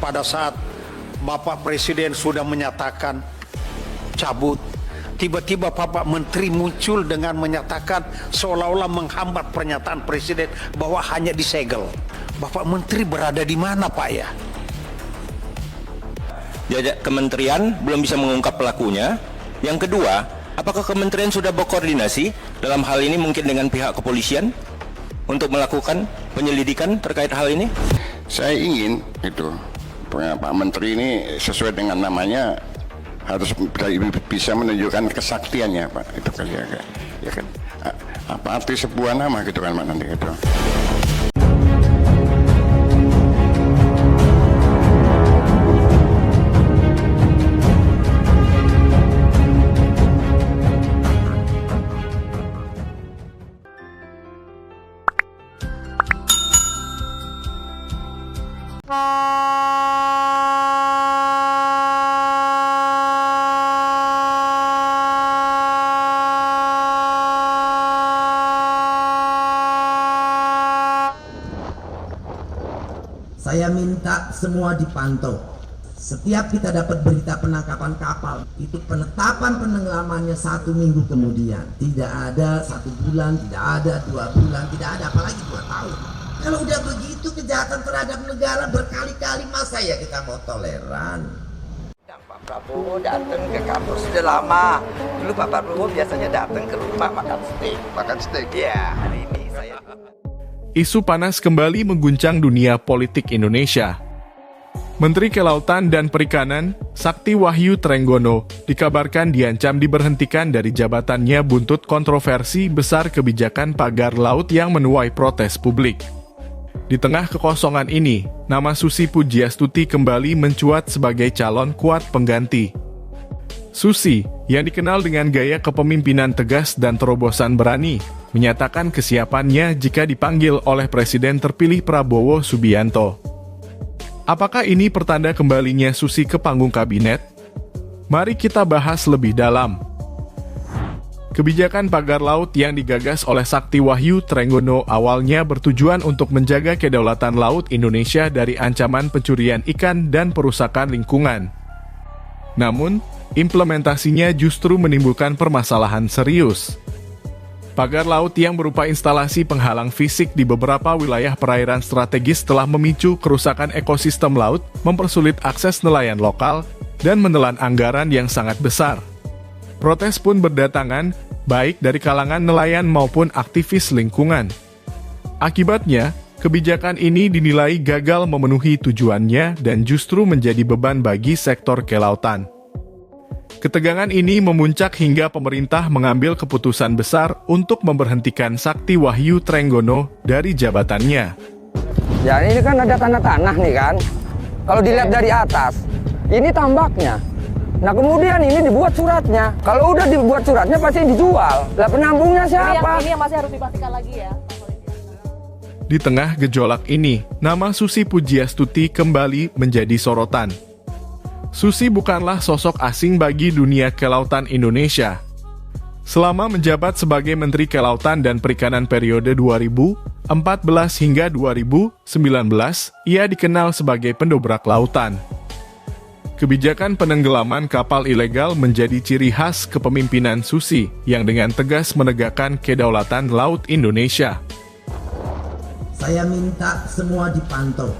pada saat Bapak Presiden sudah menyatakan cabut, tiba-tiba Bapak Menteri muncul dengan menyatakan seolah-olah menghambat pernyataan Presiden bahwa hanya disegel. Bapak Menteri berada di mana, Pak ya? Kementerian belum bisa mengungkap pelakunya. Yang kedua, apakah kementerian sudah berkoordinasi dalam hal ini mungkin dengan pihak kepolisian untuk melakukan penyelidikan terkait hal ini? Saya ingin Pak Menteri ini sesuai dengan namanya harus bisa menunjukkan kesaktiannya, Pak. Itu kan ya kan. Apa arti sebuah nama gitu kan, Pak, nanti gitu. Saya minta semua dipantau. Setiap kita dapat berita penangkapan kapal, itu penetapan penenggelamannya 1 minggu kemudian. Tidak ada 1 bulan, tidak ada 2 bulan, tidak ada apalagi 2 tahun. Kalau udah begitu kejahatan terhadap negara berkali-kali, masa ya kita mau toleran? Pak Prabowo datang ke kampus sudah lama. Dulu Pak Prabowo biasanya datang ke rumah makan steak. Makan steak. Ya, hari ini saya... Isu panas kembali mengguncang dunia politik Indonesia. Menteri Kelautan dan Perikanan, Sakti Wahyu Trenggono, dikabarkan diancam diberhentikan dari jabatannya buntut kontroversi besar kebijakan pagar laut yang menuai protes publik. Di tengah kekosongan ini, nama Susi Pujiastuti kembali mencuat sebagai calon kuat pengganti. Susi, yang dikenal dengan gaya kepemimpinan tegas dan terobosan berani, menyatakan kesiapannya jika dipanggil oleh Presiden terpilih Prabowo Subianto. Apakah ini pertanda kembalinya Susi ke panggung kabinet? Mari kita bahas lebih dalam. Kebijakan pagar laut yang digagas oleh Sakti Wahyu Trenggono awalnya bertujuan untuk menjaga kedaulatan laut Indonesia dari ancaman pencurian ikan dan perusakan lingkungan. Namun, implementasinya justru menimbulkan permasalahan serius. Pagar laut yang berupa instalasi penghalang fisik di beberapa wilayah perairan strategis telah memicu kerusakan ekosistem laut, mempersulit akses nelayan lokal, dan menelan anggaran yang sangat besar. Protes pun berdatangan, baik dari kalangan nelayan maupun aktivis lingkungan. Akibatnya, kebijakan ini dinilai gagal memenuhi tujuannya dan justru menjadi beban bagi sektor kelautan. Ketegangan ini memuncak hingga pemerintah mengambil keputusan besar untuk memberhentikan Sakti Wahyu Trenggono dari jabatannya. Ya ini kan ada tanah-tanah nih kan. Kalau dilihat dari atas, ini tambaknya. Nah kemudian ini dibuat suratnya. Kalau udah dibuat suratnya pasti dijual. Lah penambungnya siapa? Ini yang masih harus dipastikan lagi ya. Di tengah gejolak ini, nama Susi Pujiastuti kembali menjadi sorotan. Susi bukanlah sosok asing bagi dunia kelautan Indonesia. Selama menjabat sebagai Menteri Kelautan dan Perikanan periode 2014 hingga 2019, ia dikenal sebagai pendobrak lautan. Kebijakan penenggelaman kapal ilegal menjadi ciri khas kepemimpinan Susi yang dengan tegas menegakkan kedaulatan laut Indonesia. Saya minta semua dipantau.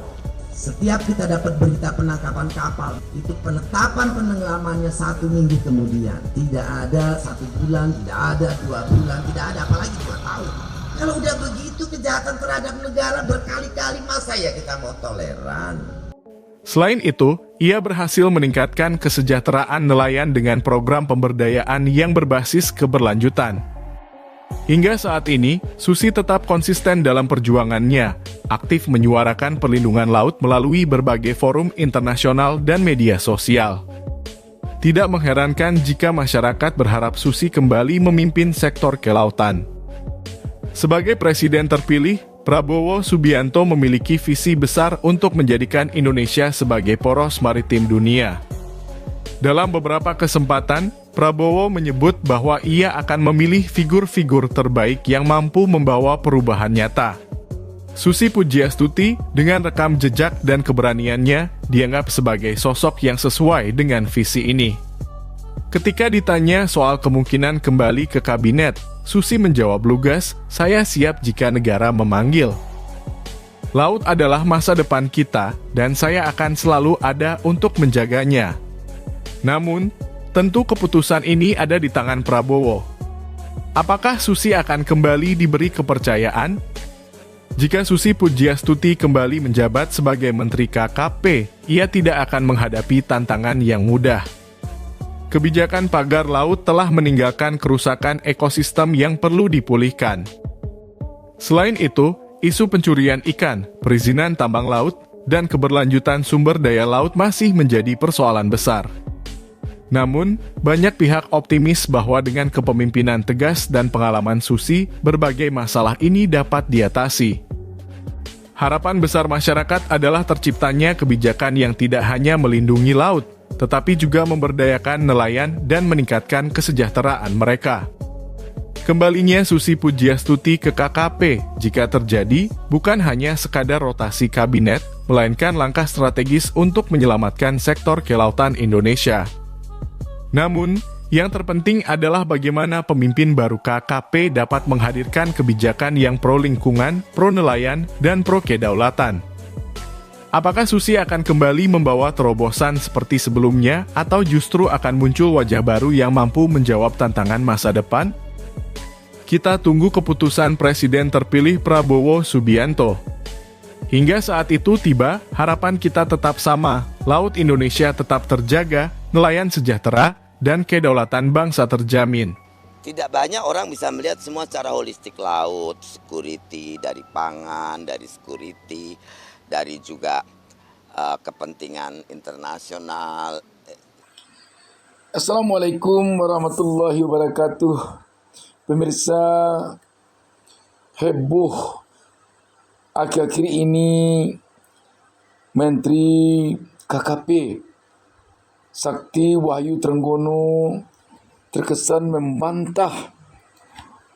Setiap kita dapat berita penangkapan kapal, itu penetapan penenggelamannya 1 minggu kemudian. Tidak ada 1 bulan, tidak ada 2 bulan, tidak ada apalagi 2 tahun. Kalau udah begitu kejahatan terhadap negara berkali-kali, masa ya kita mau toleran? Selain itu, ia berhasil meningkatkan kesejahteraan nelayan dengan program pemberdayaan yang berbasis keberlanjutan. Hingga saat ini, Susi tetap konsisten dalam perjuangannya, aktif menyuarakan perlindungan laut melalui berbagai forum internasional dan media sosial. Tidak mengherankan jika masyarakat berharap Susi kembali memimpin sektor kelautan. Sebagai presiden terpilih, Prabowo Subianto memiliki visi besar untuk menjadikan Indonesia sebagai poros maritim dunia. Dalam beberapa kesempatan, Prabowo menyebut bahwa ia akan memilih figur-figur terbaik yang mampu membawa perubahan nyata. Susi Pujiastuti dengan rekam jejak dan keberaniannya dianggap sebagai sosok yang sesuai dengan visi ini. Ketika ditanya soal kemungkinan kembali ke kabinet, Susi menjawab lugas, "Saya siap jika negara memanggil. Laut adalah masa depan kita dan saya akan selalu ada untuk menjaganya." Namun, tentu keputusan ini ada di tangan Prabowo. Apakah Susi akan kembali diberi kepercayaan? Jika Susi Pujiastuti kembali menjabat sebagai Menteri KKP, ia tidak akan menghadapi tantangan yang mudah. Kebijakan pagar laut telah meninggalkan kerusakan ekosistem yang perlu dipulihkan. Selain itu, isu pencurian ikan, perizinan tambang laut, dan keberlanjutan sumber daya laut masih menjadi persoalan besar. Namun, banyak pihak optimis bahwa dengan kepemimpinan tegas dan pengalaman Susi, berbagai masalah ini dapat diatasi. Harapan besar masyarakat adalah terciptanya kebijakan yang tidak hanya melindungi laut, tetapi juga memberdayakan nelayan dan meningkatkan kesejahteraan mereka. Kembalinya Susi Pujiastuti ke KKP, jika terjadi, bukan hanya sekadar rotasi kabinet, melainkan langkah strategis untuk menyelamatkan sektor kelautan Indonesia. Namun, yang terpenting adalah bagaimana pemimpin baru KKP dapat menghadirkan kebijakan yang pro lingkungan, pro nelayan, dan pro kedaulatan. Apakah Susi akan kembali membawa terobosan seperti sebelumnya, atau justru akan muncul wajah baru yang mampu menjawab tantangan masa depan? Kita tunggu keputusan Presiden terpilih Prabowo Subianto. Hingga saat itu tiba, harapan kita tetap sama, laut Indonesia tetap terjaga, nelayan sejahtera, dan kedaulatan bangsa terjamin. Tidak banyak orang bisa melihat semua secara holistik, laut, security, dari pangan, dari security, dari juga kepentingan internasional. Assalamualaikum warahmatullahi wabarakatuh. Pemirsa, heboh akhir-akhir ini Menteri KKP Sakti Wahyu Trenggono terkesan membantah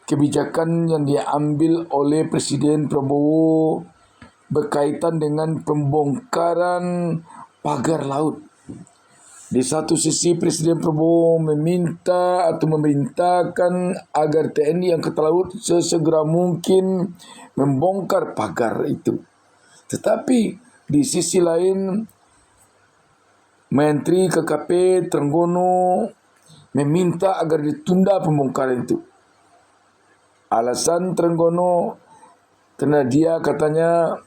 kebijakan yang diambil oleh Presiden Prabowo berkaitan dengan pembongkaran pagar laut. Di satu sisi Presiden Prabowo meminta atau memerintahkan agar TNI Angkatan Laut sesegera mungkin membongkar pagar itu. Tetapi di sisi lain Menteri KKP Trenggono meminta agar ditunda pembongkaran itu. Alasan Trenggono karena dia katanya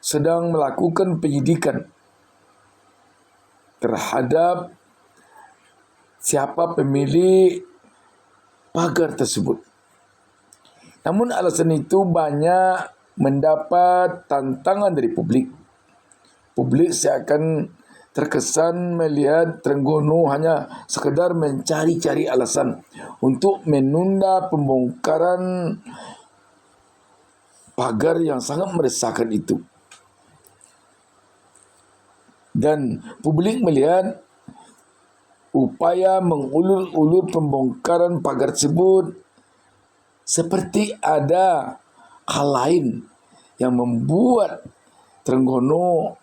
sedang melakukan penyidikan terhadap siapa pemilik pagar tersebut. Namun alasan itu banyak mendapat tantangan dari publik. Publik seakan terkesan melihat Trenggono hanya sekedar mencari-cari alasan untuk menunda pembongkaran pagar yang sangat meresahkan itu. Dan publik melihat upaya mengulur-ulur pembongkaran pagar tersebut seperti ada hal lain yang membuat Trenggono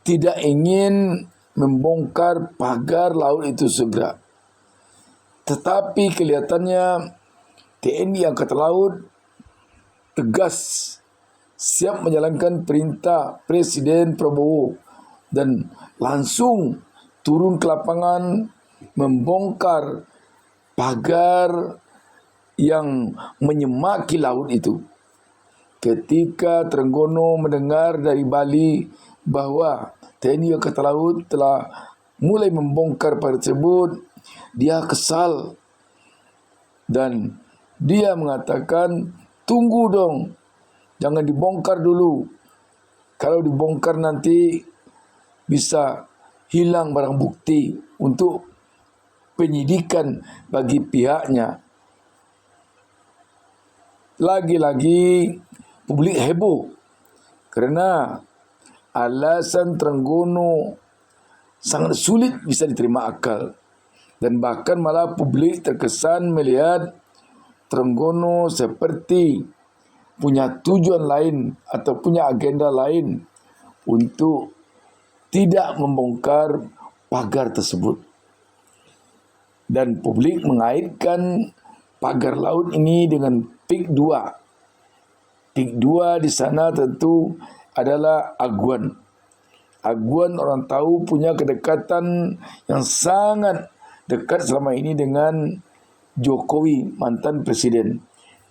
tidak ingin membongkar pagar laut itu segera. Tetapi kelihatannya TNI Angkatan Laut tegas siap menjalankan perintah Presiden Prabowo dan langsung turun ke lapangan membongkar pagar yang menyemaki laut itu. Ketika Trenggono mendengar dari Bali bahwa TNI Angkatan Laut telah mulai membongkar pagar tersebut, dia kesal dan dia mengatakan, "Tunggu dong, jangan dibongkar dulu. Kalau dibongkar nanti bisa hilang barang bukti untuk penyidikan bagi pihaknya." Lagi-lagi publik heboh kerana alasan Trenggono sangat sulit bisa diterima akal. Dan bahkan malah publik terkesan melihat Trenggono seperti punya tujuan lain atau punya agenda lain untuk tidak membongkar pagar tersebut. Dan publik mengaitkan pagar laut ini dengan PIK 2. PIK 2 di sana tentu adalah Aguan. Aguan orang tahu punya kedekatan yang sangat dekat selama ini dengan Jokowi, mantan presiden.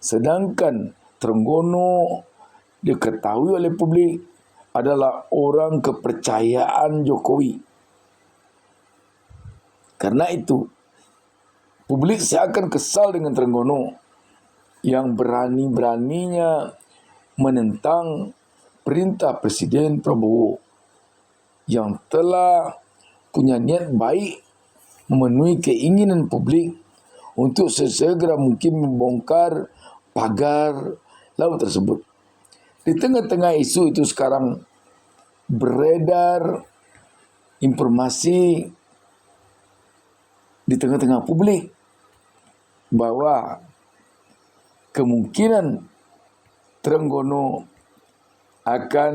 Sedangkan Trenggono diketahui oleh publik adalah orang kepercayaan Jokowi. Karena itu, publik seakan kesal dengan Trenggono yang berani-beraninya menentang perintah Presiden Prabowo yang telah punya niat baik memenuhi keinginan publik untuk sesegera mungkin membongkar pagar laut tersebut. Di tengah-tengah isu itu sekarang beredar informasi di tengah-tengah publik bahwa kemungkinan Trenggono akan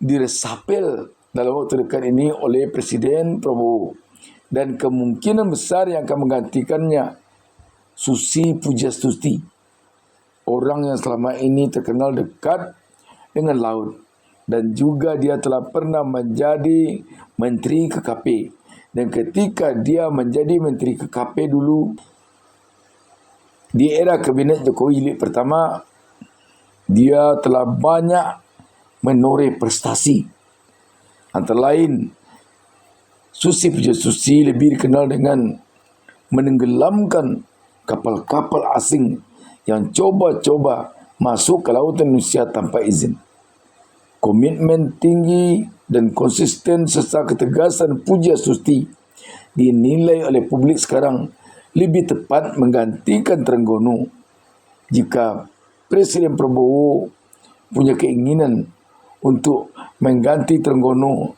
diresapel dalam waktu dekat ini oleh Presiden Prabowo, dan kemungkinan besar yang akan menggantikannya Susi Pujastuti, orang yang selama ini terkenal dekat dengan laut, dan juga dia telah pernah menjadi Menteri KKP. Dan ketika dia menjadi Menteri KKP dulu di era Kabinet Jokowi Jilid pertama, dia telah banyak menoreh prestasi. Antara lain, Susi Pujastuti lebih dikenal dengan menenggelamkan kapal-kapal asing yang coba-coba masuk ke lautan Indonesia tanpa izin. Komitmen tinggi dan konsisten serta ketegasan Pujastuti dinilai oleh publik sekarang lebih tepat menggantikan Trenggono jika Presiden Prabowo punya keinginan untuk mengganti Trenggono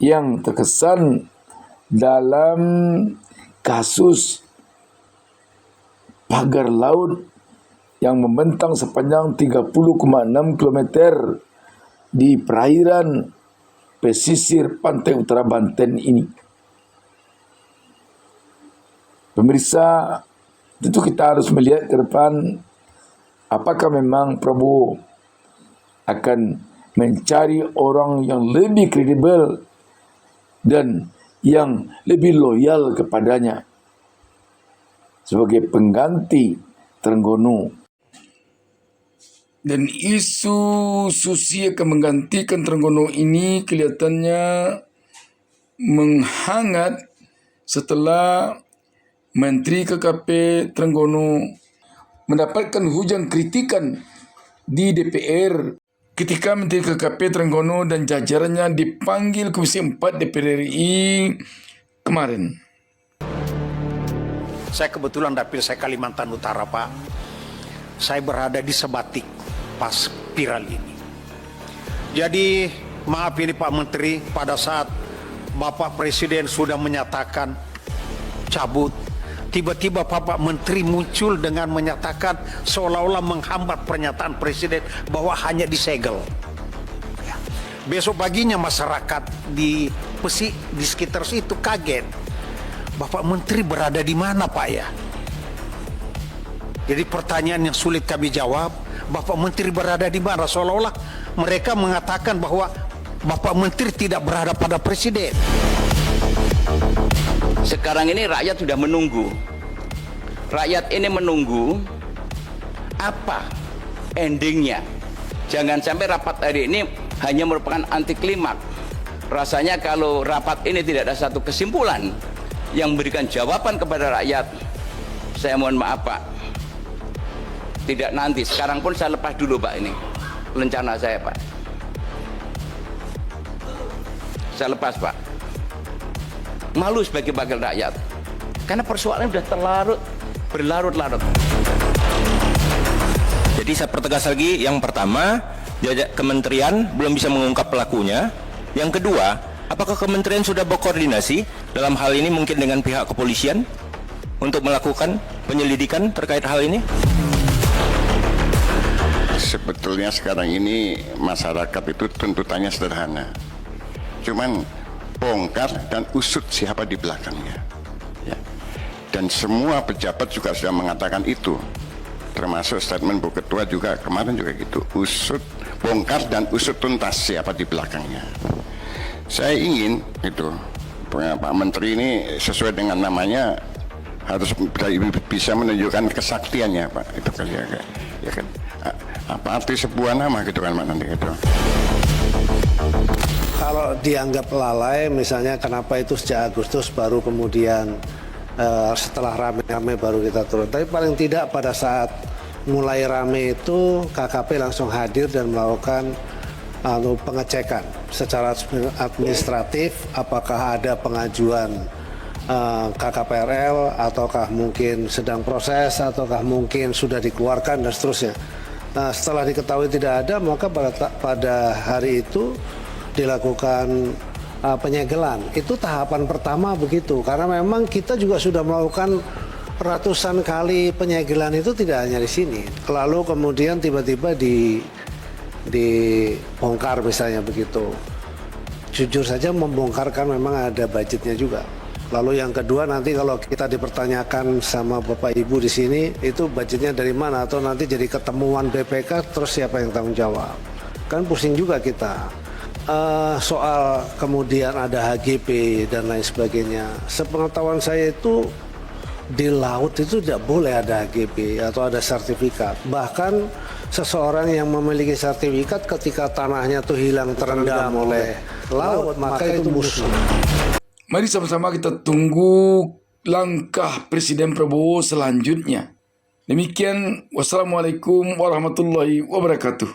yang terkesan dalam kasus pagar laut yang membentang sepanjang 30,6 km di perairan pesisir pantai utara Banten ini. Pemirsa, tentu kita harus melihat ke depan apakah memang Prabowo akan mencari orang yang lebih kredibel dan yang lebih loyal kepadanya sebagai pengganti Trenggono. Dan isu Susi akan menggantikan Trenggono ini kelihatannya menghangat setelah Menteri KKP Trenggono mendapatkan hujan kritikan di DPR ketika Menteri KKP Trenggono dan jajarannya dipanggil Komisi 4 DPR RI kemarin. Saya kebetulan dapil saya Kalimantan Utara, Pak. Saya berada di Sebatik pas viral ini. Jadi maaf ini Pak Menteri, pada saat Bapak Presiden sudah menyatakan cabut, tiba-tiba Bapak Menteri muncul dengan menyatakan seolah-olah menghambat pernyataan Presiden bahwa hanya disegel. Ya. Besok paginya masyarakat di sekitar situ kaget. Bapak Menteri berada di mana, Pak ya? Jadi pertanyaan yang sulit kami jawab, Bapak Menteri berada di mana? Seolah-olah mereka mengatakan bahwa Bapak Menteri tidak berada pada Presiden. Sekarang ini rakyat sudah menunggu. Rakyat ini menunggu apa endingnya. Jangan sampai rapat hari ini hanya merupakan anti klimaks. Rasanya kalau rapat ini tidak ada satu kesimpulan yang memberikan jawaban kepada rakyat, saya mohon maaf Pak, tidak nanti, sekarang pun saya lepas dulu Pak ini rencana saya Pak. Saya lepas Pak. Malu sebagai wakil rakyat karena persoalan sudah berlarut-larut. Jadi saya pertegas lagi, yang pertama, kementerian belum bisa mengungkap pelakunya. Yang kedua, apakah kementerian sudah berkoordinasi dalam hal ini mungkin dengan pihak kepolisian untuk melakukan penyelidikan terkait hal ini? sebetulnya sekarang ini masyarakat itu tuntutannya sederhana. Cuman bongkar dan usut siapa di belakangnya. Ya. Dan semua pejabat juga sudah mengatakan itu. Termasuk statement Bu Ketua juga kemarin juga gitu. Usut, bongkar dan usut tuntas siapa di belakangnya. Saya ingin itu Pak Menteri ini sesuai dengan namanya harus bisa menunjukkan kesaktiannya, Pak. Itu kali ya kan. Apa arti sebuah nama gitu kan Pak nanti gitu. Kalau dianggap lalai, misalnya kenapa itu sejak Agustus baru kemudian setelah rame-rame baru kita turun. Tapi paling tidak pada saat mulai rame itu KKP langsung hadir dan melakukan pengecekan secara administratif apakah ada pengajuan KKPRL ataukah mungkin sedang proses ataukah mungkin sudah dikeluarkan dan seterusnya. Nah, setelah diketahui tidak ada, maka pada hari itu dilakukan penyegelan. Itu tahapan pertama begitu, karena memang kita juga sudah melakukan ratusan kali penyegelan itu tidak hanya di sini. Lalu kemudian tiba-tiba dibongkar misalnya begitu. Jujur saja membongkar kan memang ada budgetnya juga. Lalu yang kedua nanti kalau kita dipertanyakan sama Bapak Ibu di sini itu budgetnya dari mana atau nanti jadi ketemuan BPK terus siapa yang tanggung jawab. Kan pusing juga kita. Soal kemudian ada HGP dan lain sebagainya. Sepengetahuan saya itu di laut itu tidak boleh ada HGP atau ada sertifikat. Bahkan seseorang yang memiliki sertifikat ketika tanahnya tuh hilang terendam oleh laut, maka itu musuh. Mari sama-sama kita tunggu langkah Presiden Prabowo selanjutnya. Demikian, wassalamualaikum warahmatullahi wabarakatuh.